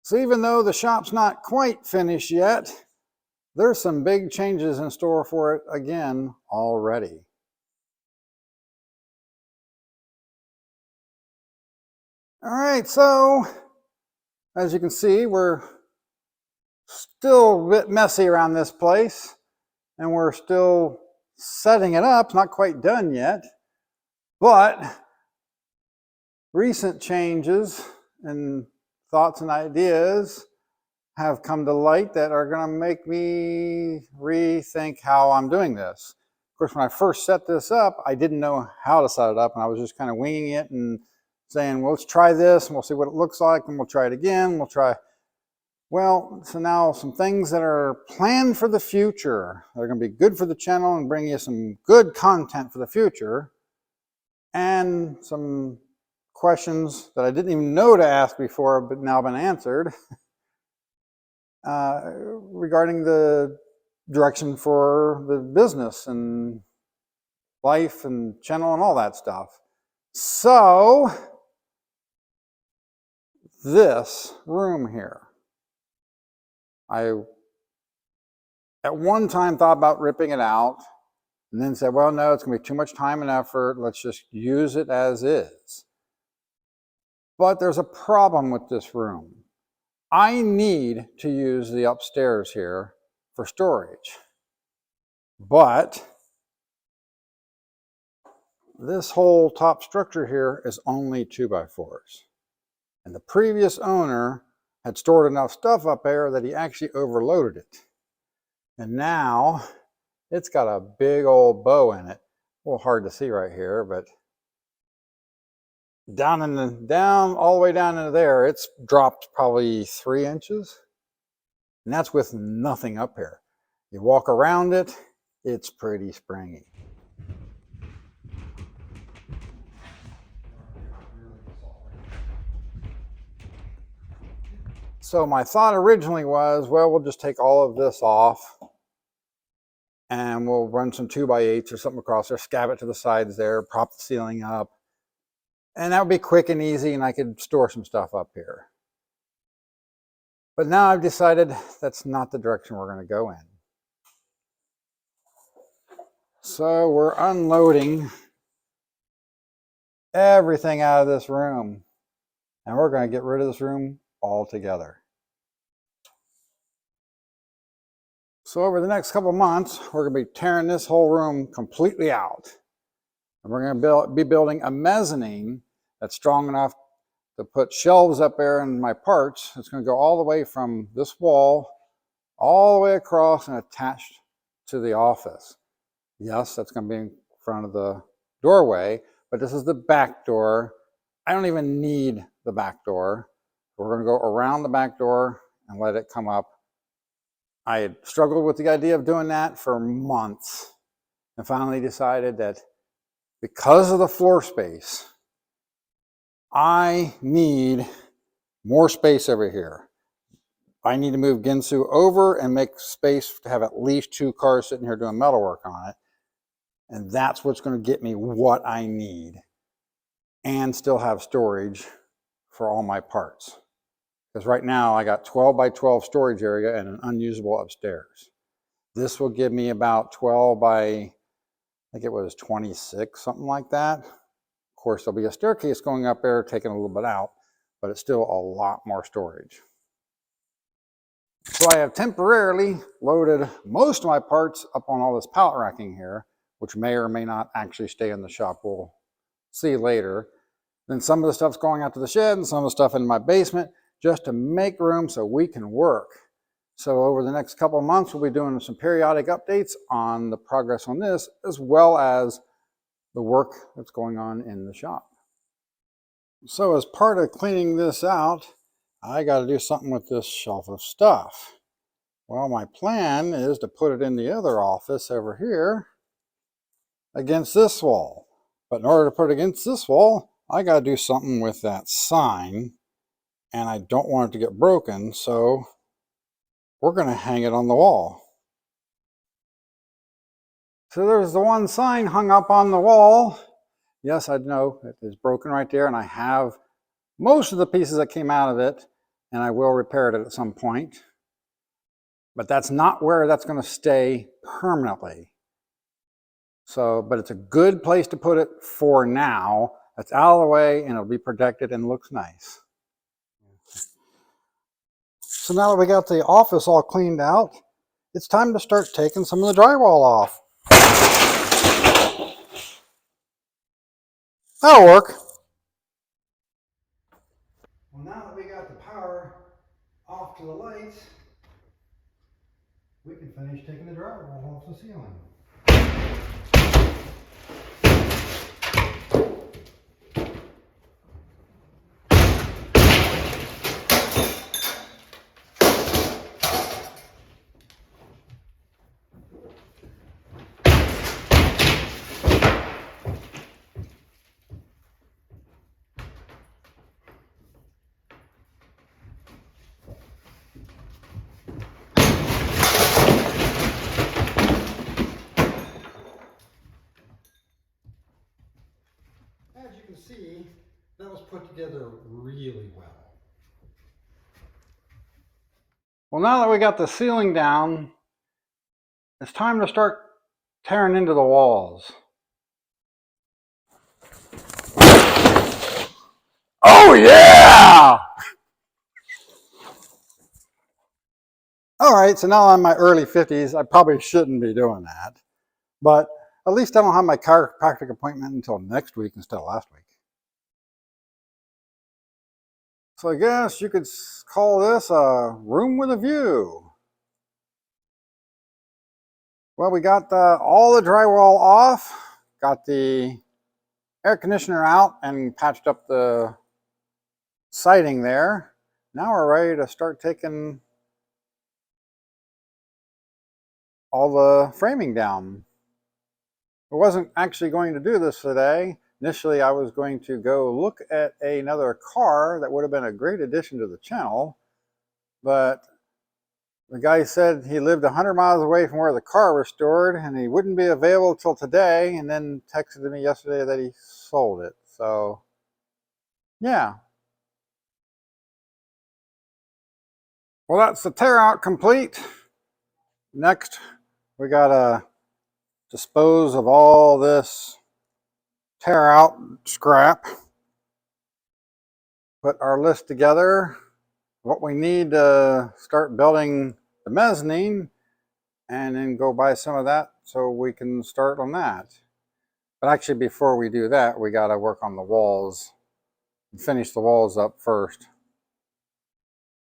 So even though the shop's not quite finished yet, there's some big changes in store for it again already. All right, so as you can see, we're still a bit messy around this place, and we're still setting it up. It's not quite done yet, but recent changes and thoughts and ideas have come to light that are going to make me rethink how I'm doing this. Of course, when I first set this up, I didn't know how to set it up, and I was just kind of winging it and saying, well, let's try this and we'll see what it looks like, and we'll try it again. Well, so now some things that are planned for the future that are going to be good for the channel and bring you some good content for the future, and some questions that I didn't even know to ask before but now been answered regarding the direction for the business and life and channel and all that stuff. So this room here, I at one time thought about ripping it out and then said, well, no, it's going to be too much time and effort. Let's just use it as is. But there's a problem with this room. I need to use the upstairs here for storage. But this whole top structure here is only 2x4s. And the previous owner had stored enough stuff up there that he actually overloaded it. And now it's got a big old bow in it. A little hard to see right here, but down all the way down into there, it's dropped probably 3 inches. And that's with nothing up here. You walk around it, it's pretty springy. So my thought originally was, well, we'll just take all of this off and we'll run some 2x8s or something across there, scab it to the sides there, prop the ceiling up. And that would be quick and easy, and I could store some stuff up here. But now I've decided that's not the direction we're going to go in. So we're unloading everything out of this room, and we're going to get rid of this room altogether. So over the next couple of months, we're going to be tearing this whole room completely out. And we're going to be building a mezzanine that's strong enough to put shelves up there in my parts. It's going to go all the way from this wall all the way across and attached to the office. Yes, that's going to be in front of the doorway, but this is the back door. I don't even need the back door. We're going to go around the back door and let it come up. I had struggled with the idea of doing that for months and finally decided that because of the floor space, I need more space over here. I need to move Ginsu over and make space to have at least 2 cars sitting here doing metal work on it. And that's what's going to get me what I need and still have storage for all my parts. Because right now I got 12x12 storage area and an unusable upstairs. This will give me about 12 by, I think it was 26, something like that. Of course, there'll be a staircase going up there, taking a little bit out, but it's still a lot more storage. So I have temporarily loaded most of my parts up on all this pallet racking here, which may or may not actually stay in the shop. We'll see later. Then some of the stuff's going out to the shed and some of the stuff in my basement just to make room so we can work. So over the next couple of months, we'll be doing some periodic updates on the progress on this, as well as the work that's going on in the shop. So as part of cleaning this out, I got to do something with this shelf of stuff. Well, my plan is to put it in the other office over here against this wall. But in order to put it against this wall, I got to do something with that sign, and I don't want it to get broken, so we're going to hang it on the wall. So there's the one sign hung up on the wall. Yes, I know it is broken right there, and I have most of the pieces that came out of it, and I will repair it at some point. But that's not where that's going to stay permanently. So, but it's a good place to put it for now. It's out of the way and it'll be protected and looks nice. So now that we got the office all cleaned out, it's time to start taking some of the drywall off. That'll work. Well, now that we got the power off to the lights, we can finish taking the drywall off the ceiling. As you can see, that was put together really well. Well, now that we got the ceiling down, it's time to start tearing into the walls. Oh yeah! All right, so now I'm in my early 50s. I probably shouldn't be doing that. But at least I don't have my chiropractic appointment until next week instead of last week. So I guess you could call this a room with a view. Well, we got all the drywall off, got the air conditioner out and patched up the siding there. Now we're ready to start taking all the framing down. I wasn't actually going to do this today. Initially, I was going to go look at another car that would have been a great addition to the channel, but the guy said he lived 100 miles away from where the car was stored and he wouldn't be available till today, and then texted me yesterday that he sold it. So, yeah. Well, that's the tear out complete. Next, we gotta dispose of all this tear out scrap. Put our list together, what we need to start building the mezzanine, and then go buy some of that so we can start on that. But actually, before we do that, we gotta work on the walls and finish the walls up first.